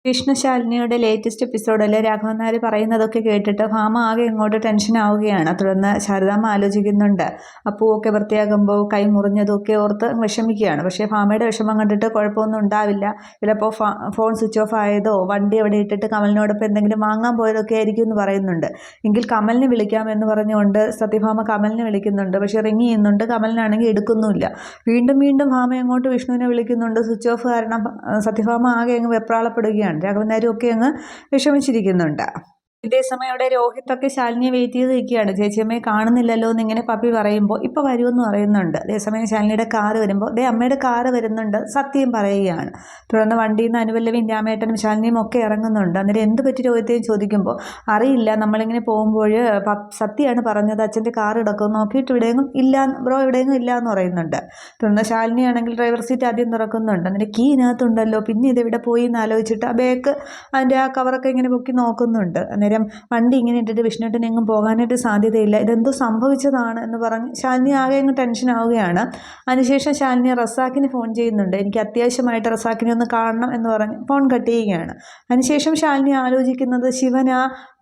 വിഷ്ണുശാലിനിയുടെ latest എപ്പിസോഡിൽ രാഘവൻ നായർ പറയുന്നതൊക്കെ കേട്ടിട്ട് ഭാമ ആകെ ഇങ്ങോട്ട് ടെൻഷൻ ആവുകയാണ്. തുടർന്ന് ശാരദാമ്മ ആലോചിക്കുന്നുണ്ട്. പൂവൊക്കെ വൃത്തിയാക്കുമ്പോൾ കൈ മുറിഞ്ഞതൊക്കെ ഓർത്ത് വിഷമിക്കുകയാണ്. പക്ഷേ ഭാമയുടെ വിഷമം കണ്ടിട്ട് കുഴപ്പമൊന്നും ഉണ്ടാവില്ല. ചിലപ്പോൾ ഫോൺ സ്വിച്ച് ഓഫ് ആയതോ വണ്ടി അവിടെ ഇട്ടിട്ട് കമലിനോടൊപ്പം എന്തെങ്കിലും വാങ്ങാൻ പോയതൊക്കെ ആയിരിക്കും എന്ന് പറയുന്നുണ്ട്. എങ്കിൽ കമലിനെ വിളിക്കാമെന്ന് പറഞ്ഞുകൊണ്ട് സത്യഭാമ കമലിനെ വിളിക്കുന്നുണ്ട്. പക്ഷേ റിങ് ചെയ്യുന്നുണ്ട്. കമലിനാണെങ്കിൽ എടുക്കുന്നുമില്ല. വീണ്ടും വീണ്ടും ഭാമ അങ്ങോട്ട് വിഷ്ണുവിനെ വിളിക്കുന്നുണ്ട്. സ്വിച്ച് ഓഫ് കാരണം സത്യഭാമ ആകെ അങ്ങ് വെപ്രാളപ്പെടുകയാണ്. രാഘവൻ നായരും ഒക്കെ അങ്ങ് വിഷമിച്ചിരിക്കുന്നുണ്ട്. ഇതേസമയം അവിടെ രോഹിത്തൊക്കെ ശാലിനിയെ വെയിറ്റ് ചെയ്ത് നിൽക്കുകയാണ്. ചേച്ചിയമ്മയെ കാണുന്നില്ലല്ലോ എന്നിങ്ങനെ പപ്പി പറയുമ്പോൾ ഇപ്പോൾ വരുമെന്ന് പറയുന്നുണ്ട്. അതേസമയം ശാലിനിയുടെ കാറ് വരുമ്പോൾ അമ്മയുടെ കാറ് വരുന്നുണ്ട് സത്യം പറയുകയാണ്. തുടർന്ന് വണ്ടിയിൽ നിന്ന് അനുവല്ലവിയും രാമേട്ടനും ശാലിനിയും ഒക്കെ ഇറങ്ങുന്നുണ്ട്. അന്നേരം എന്ത് പറ്റി രോഹിത്തെയും ചോദിക്കുമ്പോൾ അറിയില്ല, നമ്മളിങ്ങനെ പോകുമ്പോൾ സത്യമാണ് പറഞ്ഞത് അച്ഛൻ്റെ കാർ എടുക്കും നോക്കിയിട്ട് ഇവിടെയെങ്കിലും ഇല്ല ബ്രോ, ഇവിടെയെങ്കിലും ഇല്ല എന്ന് പറയുന്നുണ്ട്. തുടർന്ന് ശാലിനിയാണെങ്കിൽ ഡ്രൈവർ സീറ്റ് ആദ്യം തുറക്കുന്നുണ്ട്. അന്നേരം കീ ഇതിനകത്തുണ്ടല്ലോ, പിന്നെ ഇതെവിടെ പോയി എന്ന് ആലോചിച്ചിട്ട് ആ ബാഗ് അതിൻ്റെ ആ കവറൊക്കെ ഇങ്ങനെ പൊക്കി നോക്കുന്നുണ്ട്. വണ്ടി ഇങ്ങനെ ഇട്ടിട്ട് വിഷ്ണുട്ടൻ എങ്ങും പോകാനായിട്ട് സാധ്യതയില്ല, ഇതെന്തോ സംഭവിച്ചതാണ് എന്ന് പറഞ്ഞ് ശാലിനി ആകെ അങ്ങ് ടെൻഷൻ ആവുകയാണ്. അതിനുശേഷം ശാലിനി റസാക്കിന് ഫോൺ ചെയ്യുന്നുണ്ട്. എനിക്ക് അത്യാവശ്യമായിട്ട് റസാക്കിനെ ഒന്ന് കാണണം എന്ന് പറഞ്ഞ് ഫോൺ കട്ട് ചെയ്യുകയാണ്. അതിനുശേഷം ശാലിനി ആലോചിക്കുന്നത് ശിവൻ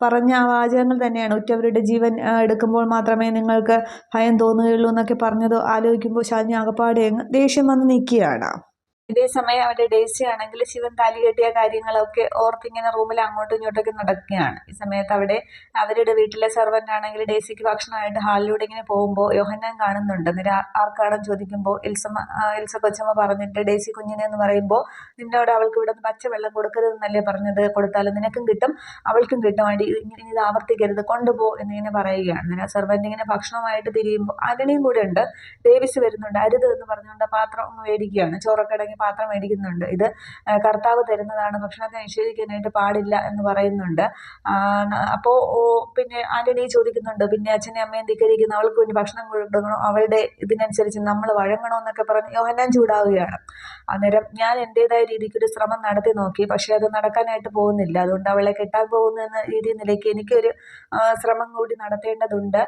പറഞ്ഞ ആ വാചകങ്ങൾ തന്നെയാണ്. ഉറ്റവരുടെ ജീവൻ എടുക്കുമ്പോൾ മാത്രമേ നിങ്ങൾക്ക് ഭയം തോന്നുകയുള്ളൂ എന്നൊക്കെ പറഞ്ഞത് ആലോചിക്കുമ്പോൾ ശാലിനി ആകപ്പാടെ അങ്ങ് ദേഷ്യം വന്ന് നിൽക്കുകയാണ്. ഇതേസമയം അവരുടെ ഡേസി ആണെങ്കിൽ ശിവൻ താലി കെട്ടിയ കാര്യങ്ങളൊക്കെ ഓർത്തിങ്ങനെ റൂമിൽ അങ്ങോട്ടും ഇങ്ങോട്ടൊക്കെ നടക്കുകയാണ്. ഈ സമയത്ത് അവരുടെ വീട്ടിലെ സെർവൻ്റ് ആണെങ്കിൽ ഡേസിക്ക് ഭക്ഷണമായിട്ട് ഹാളിലൂടെ ഇങ്ങനെ പോകുമ്പോൾ യോഹന്നാൻ കാണുന്നുണ്ട്. അന്നേരം ആർക്കാണെന്ന് ചോദിക്കുമ്പോൾ ഇൽസ കൊച്ചമ്മ പറഞ്ഞിട്ട് ഡേസി കുഞ്ഞിനെ എന്ന് പറയുമ്പോൾ നിന്നോട് അവൾക്ക് ഇവിടെ പച്ചവെള്ളം കൊടുക്കരുതെന്നല്ലേ പറഞ്ഞത്, കൊടുത്താലും നിനക്കും കിട്ടും അവൾക്കും കിട്ടും, വേണ്ടി ഇങ്ങനെ ഇത് ആവർത്തിക്കരുത്, കൊണ്ടുപോ എന്നിങ്ങനെ പറയുകയാണ്. അന്നേരം സെർവൻ്റ് ഇങ്ങനെ ഭക്ഷണമായിട്ട് തിരിയുമ്പോൾ ആന്റണിയും കൂടെ ഉണ്ട്. ഡേവിസ് വരുന്നുണ്ട്. അരുത് എന്ന് പറഞ്ഞുകൊണ്ട് പാത്രം ഒന്ന് മേടിക്കുകയാണ്. ചോറൊക്കെ അടങ്ങി പാത്രം മേടിക്കുന്നുണ്ട്. ഇത് കർത്താവ് തരുന്നതാണ്, ഭക്ഷണത്തെ നിഷേധിക്കാനായിട്ട് പാടില്ല എന്ന് പറയുന്നുണ്ട്. അപ്പോൾ പിന്നെ ആന്റണി ചോദിക്കുന്നുണ്ട്, പിന്നെ അച്ഛനെ അമ്മയും ധിക്കരിക്കുന്ന അവൾക്ക് വേണ്ടി ഭക്ഷണം കൊടുക്കണോ, അവളുടെ ഇതിനനുസരിച്ച് നമ്മൾ വഴങ്ങണോ എന്നൊക്കെ പറഞ്ഞ് യോഹന്നാൻ ചൂടാവുകയാണ്. അന്നേരം ഞാൻ എൻ്റെതായ രീതിക്കൊരു ശ്രമം നടത്തി നോക്കി, പക്ഷേ അത് നടക്കാനായിട്ട് പോകുന്നില്ല. അതുകൊണ്ട് അവളെ കെട്ടാൻ പോകുന്നു എന്ന നിലയ്ക്ക് എനിക്കൊരു ശ്രമം കൂടി നടത്തേണ്ടതുണ്ട്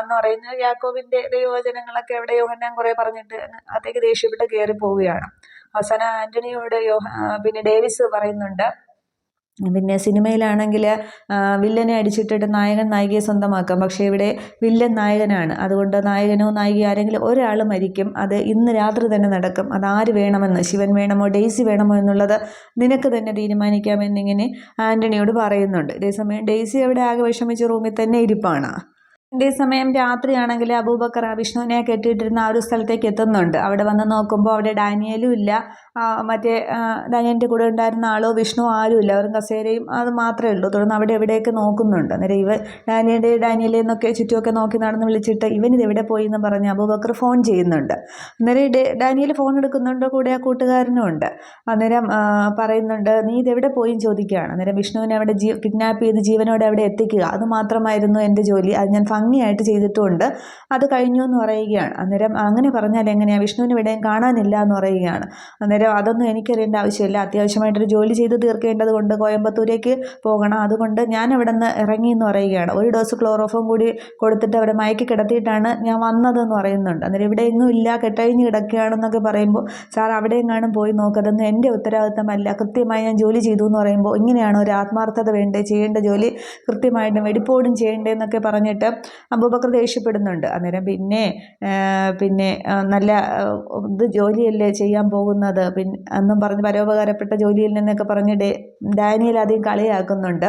എന്ന് പറയുന്നത് യാക്കോബിൻ്റെ ദൈവവചനങ്ങളൊക്കെ അവിടെ യോഹന്നാൻ കുറേ പറഞ്ഞിട്ട് അതേക്ക് ദേഷ്യപ്പെട്ട് കയറി പോവുകയാണ്. അവസാനം ആന്റണിയോട് പിന്നെ ഡേവിസ് പറയുന്നുണ്ട്, പിന്നെ സിനിമയിലാണെങ്കിൽ വില്ലനെ അടിച്ചിട്ടിട്ട് നായകൻ നായികയെ സ്വന്തമാക്കാം, പക്ഷേ ഇവിടെ വില്ലൻ നായകനാണ്. അതുകൊണ്ട് നായകനോ നായിക ആരെങ്കിലും ഒരാൾ മരിക്കും, അത് ഇന്ന് രാത്രി തന്നെ നടക്കും. അതാര് വേണമെന്ന്, ശിവൻ വേണമോ ഡെയ്സി വേണമോ എന്നുള്ളത് നിനക്ക് തന്നെ തീരുമാനിക്കാമെന്നിങ്ങനെ ആന്റണിയോട് പറയുന്നുണ്ട്. ഇതേസമയം ഡെയ്സി അവിടെ ആകെ വിഷമിച്ച് റൂമിൽ തന്നെ ഇരിപ്പാണ്. അതേസമയം രാത്രിയാണെങ്കിൽ അബൂബക്കർ വിഷ്ണുവിനെ കെട്ടിയിട്ടിരുന്ന ആ ഒരു സ്ഥലത്തേക്ക് എത്തുന്നുണ്ട്. അവിടെ വന്ന് നോക്കുമ്പോൾ അവിടെ ഡാനിയലും ഇല്ല, മറ്റേ ഡാനിയലിൻ്റെ കൂടെ ഉണ്ടായിരുന്ന ആളോ വിഷ്ണു ആരും ഇല്ല, അവരും കസേരയും അത് മാത്രമേ ഉള്ളൂ. തുടർന്ന് അവിടെ എവിടെയൊക്കെ നോക്കുന്നുണ്ട്. അന്നേരം ഡാനിയലെ എന്നൊക്കെ ചുറ്റുമൊക്കെ നോക്കി നടന്ന് വിളിച്ചിട്ട് ഇവനിത് എവിടെ പോയി എന്ന് പറഞ്ഞ് അബൂബക്കർ ഫോൺ ചെയ്യുന്നുണ്ട്. അന്നേരം ഡാനിയൽ ഫോൺ എടുക്കുന്നുണ്ട്, കൂടെ ആ കൂട്ടുകാരനും ഉണ്ട്. അന്നേരം പറയുന്നുണ്ട് നീ ഇതെവിടെ പോയി ചോദിക്കുകയാണ്. അന്നേരം വിഷ്ണുവിനെ അവിടെ കിഡ്നാപ്പ് ചെയ്ത് ജീവനോടെ അവിടെ എത്തിക്കുക, അത് മാത്രമായിരുന്നു എൻ്റെ ജോലി, അത് ഞാൻ ഭംഗിയായിട്ട് ചെയ്തിട്ടുമുണ്ട്, അത് കഴിഞ്ഞു എന്ന് പറയുകയാണ്. അന്നേരം അങ്ങനെ പറഞ്ഞാൽ എങ്ങനെയാണ്, വിഷ്ണുവിന് ഇവിടെയും കാണാനില്ല എന്ന് പറയുകയാണ്. അന്നേരം അതൊന്നും എനിക്കറിയേണ്ട ആവശ്യമില്ല, അത്യാവശ്യമായിട്ടൊരു ജോലി ചെയ്ത് തീർക്കേണ്ടത് കൊണ്ട് കോയമ്പത്തൂരേക്ക് പോകണം, അതുകൊണ്ട് ഞാൻ അവിടെ നിന്ന് ഇറങ്ങി എന്ന് പറയുകയാണ്. ഒരു ഡോസ് ക്ലോറോഫോം കൂടി കൊടുത്തിട്ട് അവിടെ മയക്കി കിടത്തിയിട്ടാണ് ഞാൻ വന്നതെന്ന് പറയുന്നുണ്ട്. അന്നേരം ഇവിടെ എങ്ങും ഇല്ല, കെട്ടഴിഞ്ഞ് കിടക്കുകയാണെന്നൊക്കെ പറയുമ്പോൾ സാർ അവിടെ എങ്ങാനും പോയി നോക്കതെന്ന് എൻ്റെ ഉത്തരവാദിത്തമല്ല, കൃത്യമായി ഞാൻ ജോലി ചെയ്തു എന്ന് പറയുമ്പോൾ ഇങ്ങനെയാണോ ഒരു ആത്മാർത്ഥത വേണ്ടേ, ചെയ്യേണ്ട ജോലി കൃത്യമായിട്ടും വെടിപ്പോടും ചെയ്യേണ്ടതെന്നൊക്കെ പറഞ്ഞിട്ട് അബൂബക്കർ ദേഷ്യപ്പെടുന്നുണ്ട്. അന്നേരം പിന്നെ നല്ല ഇത് ജോലിയല്ലേ ചെയ്യാൻ പോകുന്നത് എന്നും പറഞ്ഞ് പരോപകാരപ്പെട്ട ജോലിയിൽ നിന്നൊക്കെ പറഞ്ഞ് ഡാനിയൽ ആദ്യം കളിയാക്കുന്നുണ്ട്.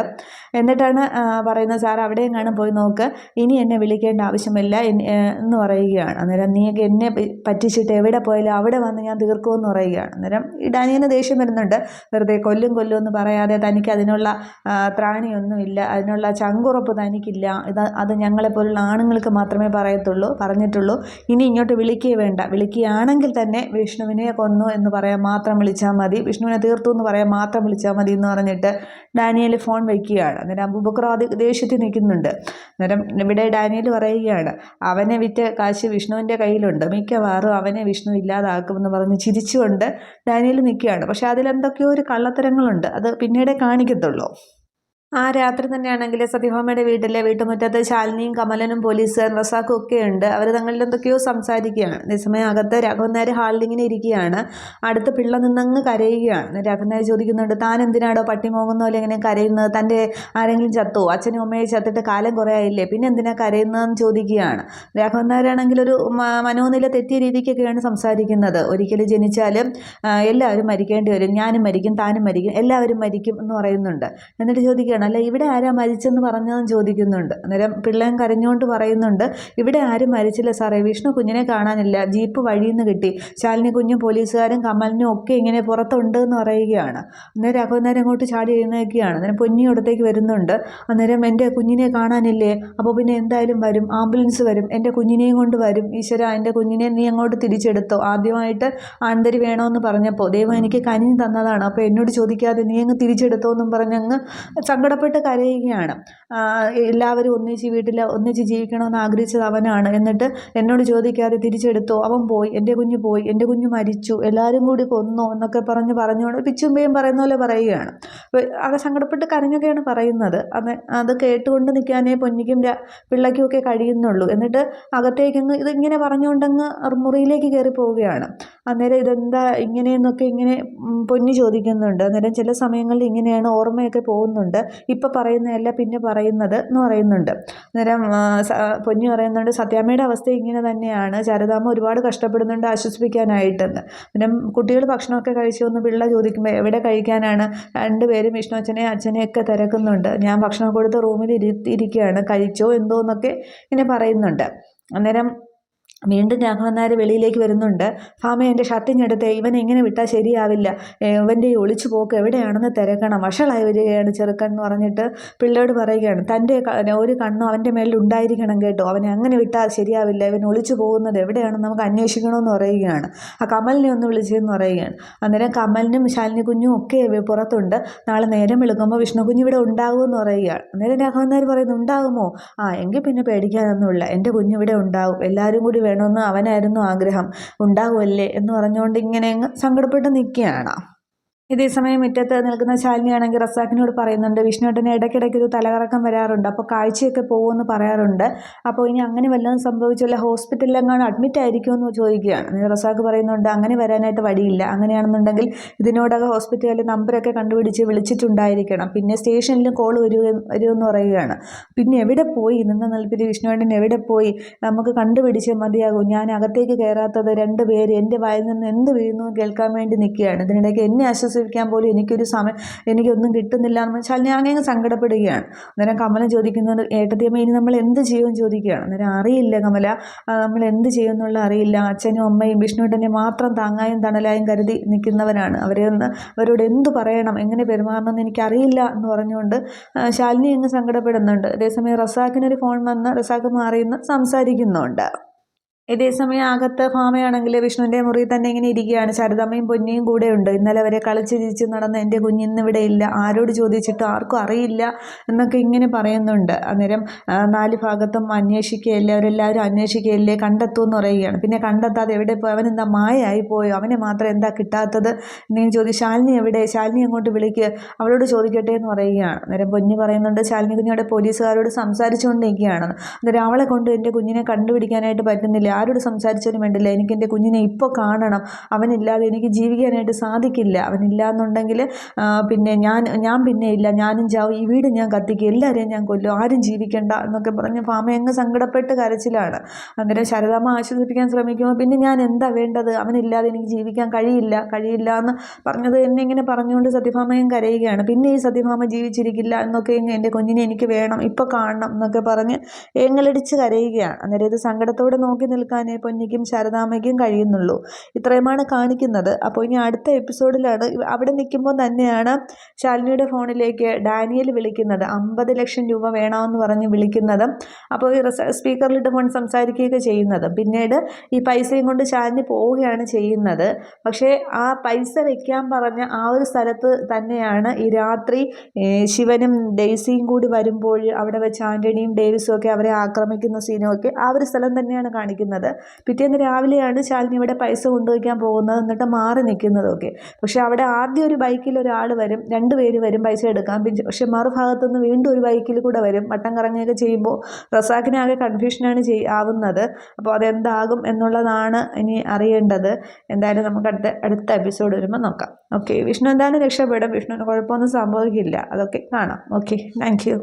എന്നിട്ടാണ് പറയുന്നത് സാർ അവിടെയും കാണും പോയി നോക്ക്, ഇനി എന്നെ വിളിക്കേണ്ട ആവശ്യമില്ല എന്ന് പറയുകയാണ്. അന്നേരം നീ എന്നെ പറ്റിച്ചിട്ട് എവിടെ പോയാലും അവിടെ വന്ന് ഞാൻ തീർക്കുമെന്ന് പറയുകയാണ്. അന്നേരം ഈ ഡാനിയലിന് ദേഷ്യം വരുന്നുണ്ട്. വെറുതെ കൊല്ലും എന്ന് പറയാതെ തനിക്ക് അതിനുള്ള ത്രാണിയൊന്നുമില്ല, അതിനുള്ള ചങ്കുറപ്പ് തനിക്കില്ല, അത് ഞങ്ങളെപ്പോലുള്ള ആണുങ്ങൾക്ക് മാത്രമേ പറഞ്ഞിട്ടുള്ളൂ. ഇനി ഇങ്ങോട്ട് വിളിക്കുകയേ വേണ്ട, വിളിക്കുകയാണെങ്കിൽ തന്നെ വിഷ്ണുവിനെ കൊന്നു എന്ന് പറയാൻ മാത്രം വിളിച്ചാൽ മതി, വിഷ്ണുവിനെ തീർത്തു എന്ന് പറയാൻ മാത്രം വിളിച്ചാൽ മതി എന്ന് പറഞ്ഞിട്ട് ഡാനിയൽ ഫോൺ വയ്ക്കുകയാണ്. അന്നേരം അബൂബക്കർ ദേഷ്യത്തിൽ നിൽക്കുന്നുണ്ട്. അന്നേരം ഇവിടെ ഡാനിയൽ പറയുകയാണ്, അവനെ വിറ്റ് കാശ് വിഷ്ണുവിൻ്റെ കയ്യിലുണ്ട്, മിക്കവാറും അവനെ വിഷ്ണു ഇല്ലാതാക്കുമെന്ന് പറഞ്ഞ് ചിരിച്ചുകൊണ്ട് ഡാനിയൽ നിൽക്കുകയാണ്. പക്ഷെ അതിലെന്തൊക്കെയോ ഒരു കള്ളത്തരങ്ങളുണ്ട്, അത് പിന്നീടേ കാണിക്കത്തുള്ളൂ. ആ രാത്രി തന്നെയാണെങ്കിൽ സത്യഭാമയുടെ വീട്ടുമുറ്റത്ത് ശാലിനിയും കമലനും പോലീസുകാരും റസാഖും ഒക്കെ ഉണ്ട്. അവർ തങ്ങളിൽ എന്തൊക്കെയോ സംസാരിക്കുകയാണ്. അതേസമയം അകത്ത് രാഘവൻ നായർ ഹാളിൽ ഇങ്ങനെ ഇരിക്കുകയാണ്. അടുത്ത് പിള്ള നിന്നങ്ങ് കരയുകയാണ്. രാഘവൻ നായർ ചോദിക്കുന്നുണ്ട്, താൻ എന്തിനാടോ പട്ടി മോങ്ങുന്ന പോലെ ഇങ്ങനെ കരയുന്നത്? തൻ്റെ ആരെങ്കിലും ചത്തോ? അച്ഛനും അമ്മയെ ചത്തിട്ട് കാലം കുറേ ആയില്ലേ, പിന്നെ എന്തിനാ കരയുന്നതെന്ന് ചോദിക്കുകയാണ്. രാഘവൻ നായരാണെങ്കിൽ ഒരു മനോനില തെറ്റിയ രീതിക്കൊക്കെയാണ് സംസാരിക്കുന്നത്. ഒരിക്കലും ജനിച്ചാലും എല്ലാവരും മരിക്കേണ്ടി വരും, ഞാനും മരിക്കും, താനും മരിക്കും, എല്ലാവരും മരിക്കും എന്ന് പറയുന്നുണ്ട്. എന്നിട്ട് ചോദിക്കുകയാണ്, അല്ല ഇവിടെ ആരാ മരിച്ചെന്ന് പറഞ്ഞതെന്ന് ചോദിക്കുന്നുണ്ട്. അന്നേരം പിള്ളയും കരഞ്ഞുകൊണ്ട് പറയുന്നുണ്ട്, ഇവിടെ ആരും മരിച്ചില്ല സാറേ, വിഷ്ണു കുഞ്ഞിനെ കാണാനില്ല, ജീപ്പ് വഴിയിൽ നിന്ന് കിട്ടി, ശാലിനി കുഞ്ഞും പോലീസുകാരും കമലിനും ഒക്കെ ഇങ്ങനെ പുറത്തുണ്ട് എന്ന് പറയുകയാണ്. അന്നേരം രാഘവൻ അങ്ങോട്ട് ചാടി എഴുന്നേൽക്കുകയാണ്. അന്നേരം പൊന്നി അടുത്തേക്ക് വരുന്നുണ്ട്. അന്നേരം എൻ്റെ കുഞ്ഞിനെ കാണാനില്ലേ? അപ്പോൾ പിന്നെ എന്തായാലും വരും, ആംബുലൻസ് വരും, എൻ്റെ കുഞ്ഞിനെയും കൊണ്ട് വരും. ഈശ്വര, എൻ്റെ കുഞ്ഞിനെ നീ അങ്ങോട്ട് തിരിച്ചെടുത്തോ? ആദ്യമായിട്ട് ആൺതരി വേണമെന്ന് പറഞ്ഞപ്പോൾ ദൈവം എനിക്ക് കനിഞ്ഞു തന്നതാണ്, അപ്പോൾ എന്നോട് ചോദിക്കാതെ നീ അങ്ങ് തിരിച്ചെടുത്തോ എന്നും പറഞ്ഞങ്ങ് സങ്കടപ്പെട്ട് കരയുകയാണ്. എല്ലാവരും ഒന്നിച്ച് ജീവിക്കണമെന്ന് ആഗ്രഹിച്ചത് അവനാണ്, എന്നിട്ട് എന്നോട് ചോദിക്കാതെ തിരിച്ചെടുത്തോ? അവൻ പോയി, എൻ്റെ കുഞ്ഞ് പോയി, എൻ്റെ കുഞ്ഞ് മരിച്ചു, എല്ലാവരും കൂടി കൊന്നോ എന്നൊക്കെ പറഞ്ഞുകൊണ്ട് പിച്ചുമ്പയും പറയുന്ന പോലെ പറയുകയാണ്. അത് സങ്കടപ്പെട്ട് കരഞ്ഞൊക്കെയാണ് പറയുന്നത്. അത് കേട്ടുകൊണ്ട് നിൽക്കാനേ പൊന്നിക്കും പിള്ളയ്ക്കും ഒക്കെ കഴിയുന്നുള്ളൂ. എന്നിട്ട് അകത്തേക്കങ്ങ് ഇതിങ്ങനെ പറഞ്ഞുകൊണ്ടങ്ങ് മുറിയിലേക്ക് കയറി പോവുകയാണ്. അന്നേരം ഇതെന്താ ഇങ്ങനെയെന്നൊക്കെ ഇങ്ങനെ പൊന്നി ചോദിക്കുന്നുണ്ട്. അന്നേരം ചില സമയങ്ങളിൽ ഇങ്ങനെയാണ്, ഓർമ്മയൊക്കെ പോകുന്നുണ്ട്, ഇപ്പം പറയുന്നതല്ല പിന്നെ പറയുന്നത് എന്ന് പറയുന്നുണ്ട്. അന്നേരം പൊന്നി പറയുന്നുണ്ട്, സത്യാമ്മയുടെ അവസ്ഥ ഇങ്ങനെ തന്നെയാണ്, ശാരദാമ്മ ഒരുപാട് കഷ്ടപ്പെടുന്നുണ്ട് ആശ്വസിപ്പിക്കാനായിട്ടെന്ന്. പിന്നെ കുട്ടികൾ ഭക്ഷണമൊക്കെ കഴിച്ചു എന്ന് പിള്ള ചോദിക്കുമ്പോൾ എവിടെ കഴിക്കാനാണ്, രണ്ടുപേരും വിഷ്ണു അച്ഛനെയൊക്കെ തിരക്കുന്നുണ്ട്, ഞാൻ ഭക്ഷണം കൊടുത്ത് റൂമിൽ ഇരിക്കുകയാണ്, കഴിച്ചോ എന്തോന്നൊക്കെ ഇങ്ങനെ പറയുന്നുണ്ട്. അന്നേരം വീണ്ടും രാഘവൻ നായർ വെളിയിലേക്ക് വരുന്നുണ്ട്. ഭാമ എൻ്റെ ഷർട്ടിഞ്ഞെടുത്ത്, ഇവൻ എങ്ങനെ വിട്ടാൽ ശരിയാവില്ല, ഇവൻ്റെ ഈ ഒളിച്ചു പോക്ക് എവിടെയാണെന്ന് തിരക്കണം, വഷളായി വരികയാണ് ചെറുക്കൻ എന്ന് പറഞ്ഞിട്ട് പിള്ളയോട് പറയുകയാണ്. തൻ്റെ ഒരു കണ്ണും അവൻ്റെ മേലിൽ ഉണ്ടായിരിക്കണം കേട്ടോ, അവനെ അങ്ങനെ വിട്ടാൽ ശരിയാവില്ല, ഇവൻ ഒളിച്ചു പോകുന്നത് എവിടെയാണെന്ന് നമുക്ക് അന്വേഷിക്കണമെന്ന് പറയുകയാണ്. ആ കമലിനെ ഒന്ന് വിളിച്ചതെന്ന് പറയുകയാണ്. അന്നേരം കമലിനും ശാലിനി കുഞ്ഞും ഒക്കെ പുറത്തുണ്ട്. നാളെ നേരം വിളിക്കുമ്പോൾ വിഷ്ണു കുഞ്ഞ് ഇവിടെ ഉണ്ടാകുമെന്ന് പറയുകയാണ്. അന്നേരം രാഘവൻ നായർ പറയുന്നു, ഉണ്ടാകുമോ? എങ്കിൽ പിന്നെ പേടിക്കാനൊന്നുമില്ല, എൻ്റെ കുഞ്ഞിവിടെ ഉണ്ടാവും, എല്ലാവരും കൂടി വേണമെന്ന് അവനായിരുന്നു ആഗ്രഹം, ഉണ്ടാകുമല്ലേ എന്ന് പറഞ്ഞുകൊണ്ട് ഇങ്ങനെ സങ്കടപ്പെട്ട് നിൽക്കുകയാണ്. ഇതേസമയം മുറ്റത്ത് നിൽക്കുന്ന ശാലിനിയാണെങ്കിൽ റസാഖിനോട് പറയുന്നുണ്ട്, വിഷ്ണുവേട്ടന് ഇടയ്ക്കിടയ്ക്ക് ഒരു തലകറക്കം വരാറുണ്ട്, അപ്പോൾ കാഴ്ചയൊക്കെ പോകുമെന്ന് പറയാറുണ്ട്, അപ്പോൾ ഇനി അങ്ങനെ വല്ലതും സംഭവിച്ചല്ല ഹോസ്പിറ്റലിലെങ്ങാനും അഡ്മിറ്റ് ആയിരിക്കുമെന്ന് ചോദിക്കുകയാണ്. റസാഖ് പറയുന്നുണ്ട്, അങ്ങനെ വരാനായിട്ട് വഴിയില്ല, അങ്ങനെയാണെന്നുണ്ടെങ്കിൽ ഇതിനോടകം ഹോസ്പിറ്റലിൽ നമ്പറൊക്കെ കണ്ടുപിടിച്ച് വിളിച്ചിട്ടുണ്ടായിരിക്കണം, പിന്നെ സ്റ്റേഷനിലും കോൾ വരുമെന്ന് പറയുകയാണ്. പിന്നെ എവിടെ പോയി നിന്ന നിൽപ്പിൽ വിഷ്ണുവേട്ടൻ എവിടെ പോയി, നമുക്ക് കണ്ടുപിടിച്ചേ മതിയാകും, ഞാൻ അകത്തേക്ക് കയറാത്തത് രണ്ടുപേര് എൻ്റെ വായിൽ നിന്ന് എന്ത് വീഴുന്നു കേൾക്കാൻ വേണ്ടി നിൽക്കുകയാണ്, ഇതിനിടയ്ക്ക് എന്നെ ആശ്വസിപ്പിക്കാൻ പോലും എനിക്കൊന്നും കിട്ടുന്നില്ല എന്ന് വെച്ചാൽ ഞാൻ അങ്ങനെ സങ്കടപ്പെടുകയാണ്. അന്നേരം കമല ചോദിക്കുന്നത്, ഏട്ടത്തിയമ്മ ഇനി നമ്മൾ എന്ത് ചെയ്യുമെന്ന് ചോദിക്കുകയാണ്. അന്നേരം അറിയില്ല കമല, നമ്മൾ എന്ത് ചെയ്യുമെന്നുള്ള അറിയില്ല, അച്ഛനും അമ്മയും വിഷ്ണുവേട്ടനെ മാത്രം താങ്ങായും തണലായും കരുതി നിൽക്കുന്നവരാണ്, അവരോട് എന്ത് പറയണം, എങ്ങനെ പെരുമാറണമെന്ന് എനിക്കറിയില്ല എന്ന് പറഞ്ഞുകൊണ്ട് ശാലിനി അങ്ങ് സങ്കടപ്പെടുന്നുണ്ട്. അതേസമയം റസാഖിനൊരു ഫോൺ വന്ന് റസാഖ് മാറിയെന്ന് സംസാരിക്കുന്നുണ്ട്. ഇതേസമയം അകത്ത് ഭാമയാണെങ്കിൽ വിഷ്ണുവിൻ്റെ മുറിയിൽ തന്നെ ഇങ്ങനെ ഇരിക്കുകയാണ്. ശാരദാമ്മയും പൊന്നിയും കൂടെ ഉണ്ട്. ഇന്നലെ വരെ കളിച്ച് ചിരിച്ച് നടന്ന എൻ്റെ കുഞ്ഞ് ഇന്നിവിടെ ഇല്ല, ആരോട് ചോദിച്ചിട്ട് ആർക്കും അറിയില്ല എന്നൊക്കെ ഇങ്ങനെ പറയുന്നുണ്ട്. അന്നേരം 4 ഭാഗത്തും അന്വേഷിക്കുകയല്ലേ, അവരെല്ലാവരും അന്വേഷിക്കുകയല്ലേ, കണ്ടെത്തുമെന്ന് പറയുകയാണ്. പിന്നെ കണ്ടെത്താതെ എവിടെ പോയി, അവനെന്താ മായയായി പോയോ, അവനെ മാത്രം എന്താ കിട്ടാത്തത് എന്നെങ്കിലും ചോദിക്കും. ശാലിനി എവിടെ, ശാലിനി അങ്ങോട്ട് വിളിക്കുക, അവളോട് ചോദിക്കട്ടെ എന്ന് പറയുകയാണ്. അന്നേരം പൊന്നി പറയുന്നുണ്ട്, ശാലിനി കുഞ്ഞോടെ പോലീസുകാരോട് സംസാരിച്ചുകൊണ്ടിരിക്കുകയാണ്, അന്നേരം അവളെ കൊണ്ട് എൻ്റെ കുഞ്ഞിനെ കണ്ടുപിടിക്കാനായിട്ട് പറ്റുന്നില്ല, ആരോട് സംസാരിച്ചാലും വേണ്ടില്ല, എനിക്ക് എൻ്റെ കുഞ്ഞിനെ ഇപ്പോൾ കാണണം, അവനില്ലാതെ എനിക്ക് ജീവിക്കാനായിട്ട് സാധിക്കില്ല, അവനില്ല എന്നുണ്ടെങ്കിൽ പിന്നെ ഞാൻ പിന്നെ ഇല്ല, ഞാനും ചാവും, ഈ വീട് ഞാൻ കത്തിക്കും, എല്ലാവരെയും ഞാൻ കൊല്ലും, ആരും ജീവിക്കണ്ട എന്നൊക്കെ പറഞ്ഞ് ഭാമ അങ്ങ് സങ്കടപ്പെട്ട് കരച്ചിലാണ്. അന്നേരം ശാരദാമ്മ ആശ്വസിപ്പിക്കാൻ ശ്രമിക്കുമ്പോൾ പിന്നെ ഞാൻ എന്താ വേണ്ടത്, അവനില്ലാതെ എനിക്ക് ജീവിക്കാൻ കഴിയില്ല എന്ന് പറഞ്ഞത് എന്നെ ഇങ്ങനെ പറഞ്ഞുകൊണ്ട് സത്യഭാമയും കരയുകയാണ്. പിന്നെ ഈ സത്യഭാമ ജീവിച്ചിരിക്കില്ല എന്നൊക്കെ എൻ്റെ കുഞ്ഞിനെ എനിക്ക് വേണം, ഇപ്പോൾ കാണണം എന്നൊക്കെ പറഞ്ഞ് ഏങ്ങലടിച്ച് കരയുകയാണ്. അന്നേരം ഇത് സങ്കടത്തോടെ നോക്കി നിൽക്കാനേ പൊന്നിക്കും ശാരദാമ്മയ്ക്കും കഴിയുന്നുള്ളൂ. ഇത്രയുമാണ് കാണിക്കുന്നത്. അപ്പോൾ ഇനി അടുത്ത എപ്പിസോഡിലാണ് അവിടെ നിൽക്കുമ്പോൾ തന്നെയാണ് ശാലിനിയുടെ ഫോണിലേക്ക് ഡാനിയൽ വിളിക്കുന്നത്, 50 ലക്ഷം രൂപ വേണമെന്ന് പറഞ്ഞ് വിളിക്കുന്നത്. അപ്പോൾ ഈ സ്പീക്കറിലിട്ട് ഫോൺ സംസാരിക്കുകയൊക്കെ ചെയ്യുന്നത്. പിന്നീട് ഈ പൈസയും കൊണ്ട് ശാലിനി പോവുകയാണ് ചെയ്യുന്നത്. പക്ഷേ ആ പൈസ വെക്കാൻ പറഞ്ഞ ആ ഒരു സ്ഥലത്ത് തന്നെയാണ് ഈ രാത്രി ശിവനും ഡെയ്സിയും കൂടി വരുമ്പോൾ അവിടെ വെച്ച് ആൻ്റണിയും ഡേവിസും ഒക്കെ അവരെ ആക്രമിക്കുന്ന സീനുമൊക്കെ ആ ഒരു സ്ഥലം തന്നെയാണ് കാണിക്കുന്നത്. കാണിക്കുന്നത്. പിറ്റേന്ന് രാവിലെയാണ് ശാലിനി ഇവിടെ പൈസ കൊണ്ടുവയ്ക്കാൻ പോകുന്നത്, എന്നിട്ട് മാറി നിൽക്കുന്നതൊക്കെ. പക്ഷെ അവിടെ ആദ്യം ഒരു ബൈക്കിൽ ഒരാൾ വരും, 2 പേര് വരും പൈസ എടുക്കാൻ. പക്ഷെ മറുഭാഗത്തുനിന്ന് വീണ്ടും ഒരു ബൈക്കിൽ കൂടെ വരും. വട്ടം കറങ്ങുകയൊക്കെ ചെയ്യുമ്പോൾ റസാഖിനാകെ കൺഫ്യൂഷനാണ് ആവുന്നത്. അപ്പോൾ അതെന്താകും എന്നുള്ളതാണ് ഇനി അറിയേണ്ടത്. എന്തായാലും നമുക്ക് അടുത്ത എപ്പിസോഡ് വരുമ്പോൾ നോക്കാം. ഓക്കെ, വിഷ്ണു എന്തായാലും രക്ഷപ്പെടും. വിഷ്ണുവിന് കുഴപ്പമൊന്നും സംഭവിക്കില്ല. അതൊക്കെ കാണാം. Okay, thank you.